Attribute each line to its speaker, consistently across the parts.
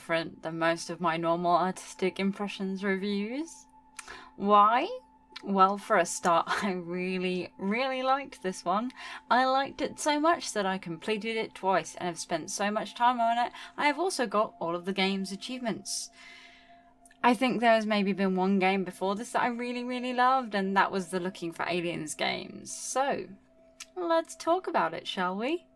Speaker 1: different than most of my normal artistic impressions reviews. Why? Well, for a start, I really liked this one. I liked it so much that I completed it twice and have spent so much time on it. I have also got all of the game's achievements. I think there's maybe been one game before this that I really loved, and that was the Looking for Aliens games. So, let's talk about it, shall we?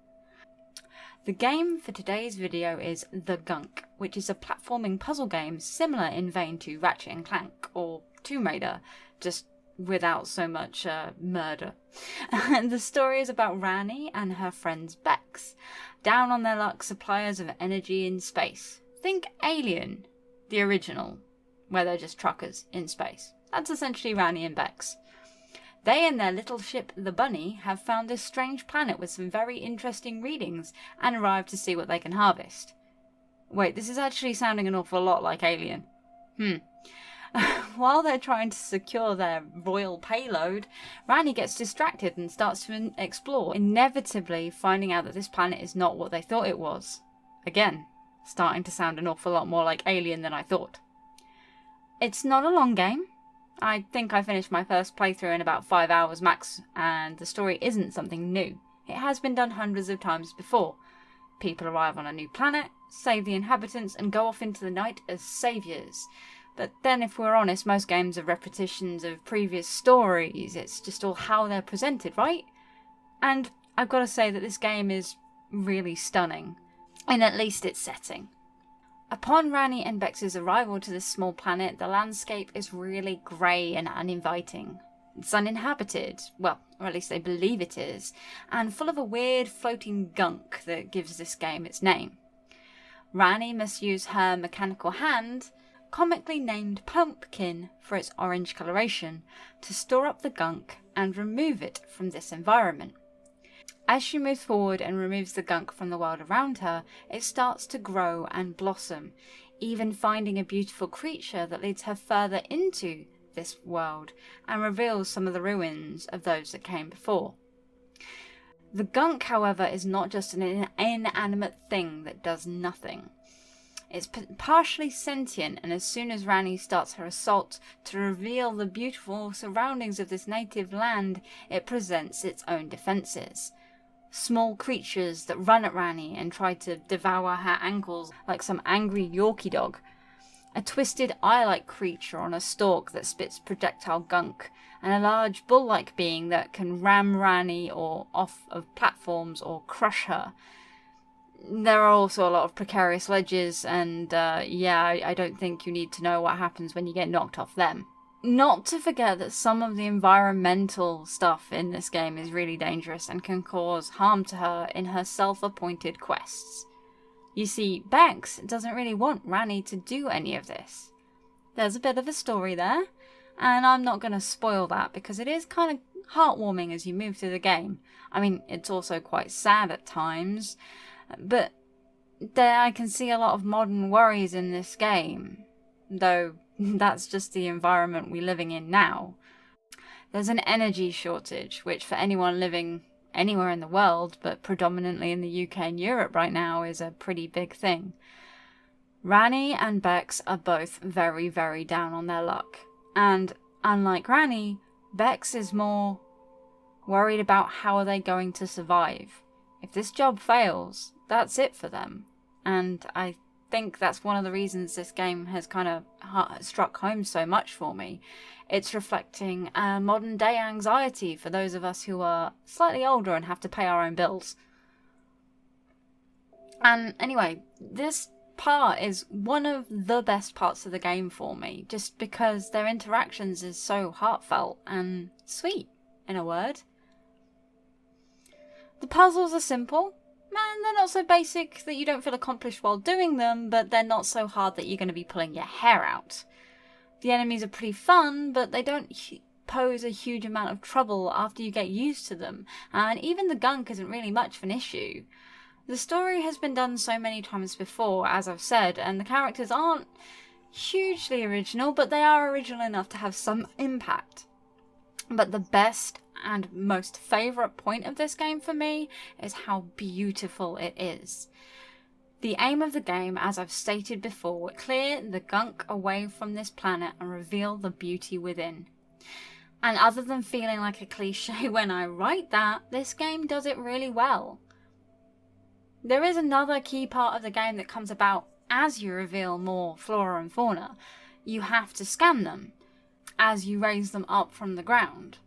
Speaker 1: The game for today's video is The Gunk, which is a platforming puzzle game similar in vein to Ratchet & Clank or Tomb Raider, just without so much murder. And the story is about Rani and her friends Bex, down on their luck suppliers of energy in space. Think Alien, the original, where they're just truckers in space. That's essentially Rani and Bex. They and their little ship, the Bunny, have found this strange planet with some very interesting readings and arrived to see what they can harvest. Wait, this is actually sounding an awful lot like Alien. While they're trying to secure their royal payload, Rani gets distracted and starts to explore, inevitably finding out that this planet is not what they thought it was. Again, starting to sound an awful lot more like Alien than I thought. It's not a long game. I think I finished my first playthrough in about 5 hours max, and the story isn't something new. It has been done hundreds of times before. People arrive on a new planet, save the inhabitants, and go off into the night as saviours. But then, if we're honest, most games are repetitions of previous stories. It's just all how they're presented, right? And I've got to say that this game is really stunning, in at least its setting. Upon Rani and Bex's arrival to this small planet, the landscape is really grey and uninviting. It's uninhabited, well, or at least they believe it is, and full of a weird floating gunk that gives this game its name. Rani must use her mechanical hand, comically named Pumpkin for its orange coloration, to store up the gunk and remove it from this environment. As she moves forward and removes the gunk from the world around her, it starts to grow and blossom, even finding a beautiful creature that leads her further into this world and reveals some of the ruins of those that came before. The gunk, however, is not just an inanimate thing that does nothing. It's partially sentient, and as soon as Rani starts her assault to reveal the beautiful surroundings of this native land, it presents its own defences. Small creatures that run at Rani and try to devour her ankles like some angry Yorkie dog. A twisted eye-like creature on a stalk that spits projectile gunk, and a large bull-like being that can ram Rani or off of platforms or crush her. There are also a lot of precarious ledges, and I don't think you need to know what happens when you get knocked off them. Not to forget that some of the environmental stuff in this game is really dangerous and can cause harm to her in her self-appointed quests. You see, Bex doesn't really want Rani to do any of this. There's a bit of a story there, and I'm not going to spoil that because it is kind of heartwarming as you move through the game. I mean, it's also quite sad at times, but there I can see a lot of modern worries in this game, though that's just the environment we're living in now. There's an energy shortage, which for anyone living anywhere in the world, but predominantly in the UK and Europe right now, is a pretty big thing. Rani and Bex are both very down on their luck, and unlike Rani, Bex is more worried about how are they going to survive. If this job fails, that's it for them. And I think that's one of the reasons this game has kind of struck home so much for me. It's reflecting modern day anxiety for those of us who are slightly older and have to pay our own bills. And anyway, this part is one of the best parts of the game for me, just because their interactions is so heartfelt and sweet, in a word. The puzzles are simple, and they're not so basic that you don't feel accomplished while doing them, but they're not so hard that you're going to be pulling your hair out. The enemies are pretty fun, but they don't pose a huge amount of trouble after you get used to them, and even the gunk isn't really much of an issue. The story has been done so many times before, as I've said, and the characters aren't hugely original, but they are original enough to have some impact. But the best and most favourite point of this game for me is how beautiful it is. The aim of the game, as I've stated before, clear the gunk away from this planet and reveal the beauty within. And other than feeling like a cliche when I write that, this game does it really well. There is another key part of the game that comes about as you reveal more flora and fauna. You have to scan them as you raise them up from the ground.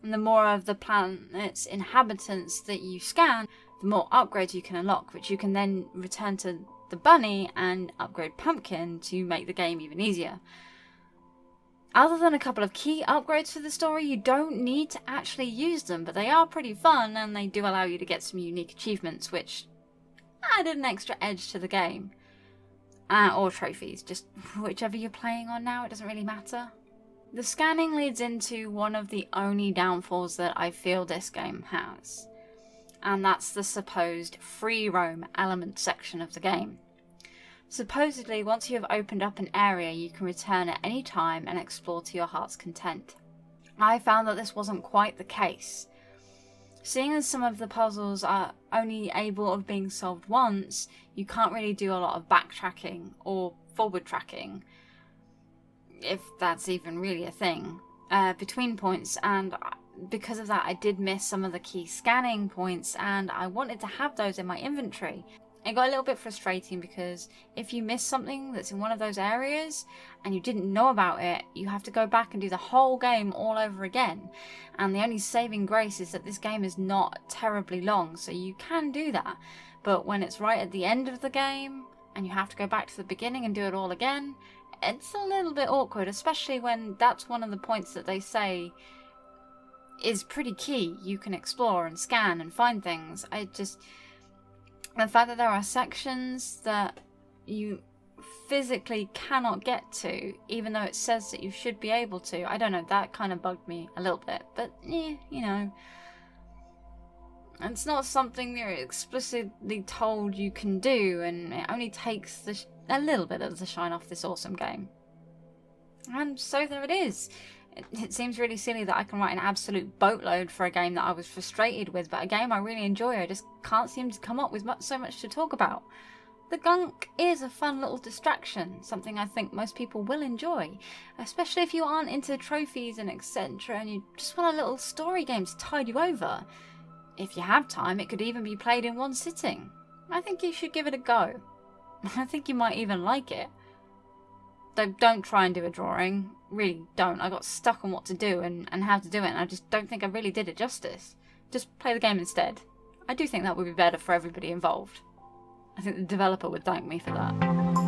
Speaker 1: And the more of the planet's inhabitants that you scan, the more upgrades you can unlock, which you can then return to the bunny and upgrade Pumpkin to make the game even easier. Other than a couple of key upgrades for the story, you don't need to actually use them, but they are pretty fun and they do allow you to get some unique achievements, which added an extra edge to the game. Or trophies, just whichever you're playing on now, it doesn't really matter. The scanning leads into one of the only downfalls that I feel this game has, and that's the supposed free roam element section of the game. Supposedly, once you have opened up an area, you can return at any time and explore to your heart's content. I found that this wasn't quite the case. Seeing as some of the puzzles are only able of being solved once, you can't really do a lot of backtracking or forward tracking, if that's even really a thing, between points, and because of that I did miss some of the key scanning points and I wanted to have those in my inventory. It got a little bit frustrating because if you miss something that's in one of those areas and you didn't know about it, you have to go back and do the whole game all over again. And the only saving grace is that this game is not terribly long, so you can do that. But when it's right at the end of the game and you have to go back to the beginning and do it all again, it's a little bit awkward, especially when that's one of the points that they say is pretty key. You can explore and scan and find things. The fact that there are sections that you physically cannot get to, even though it says that you should be able to, I don't know, that kind of bugged me a little bit. But, you know, it's not something you're explicitly told you can do, and it only takes a little bit of the shine off this awesome game. And so there it is. It seems really silly that I can write an absolute boatload for a game that I was frustrated with, but a game I really enjoy. I just can't seem to come up with so much to talk about. The gunk is a fun little distraction, something I think most people will enjoy, especially if you aren't into trophies and etc. and you just want a little story game to tide you over. If you have time, it could even be played in one sitting. I think you should give it a go. I think you might even like it. Though don't try and do a drawing. Really don't. I got stuck on what to do and how to do it, and I just don't think I really did it justice. Just play the game instead. I do think that would be better for everybody involved. I think the developer would thank me for that.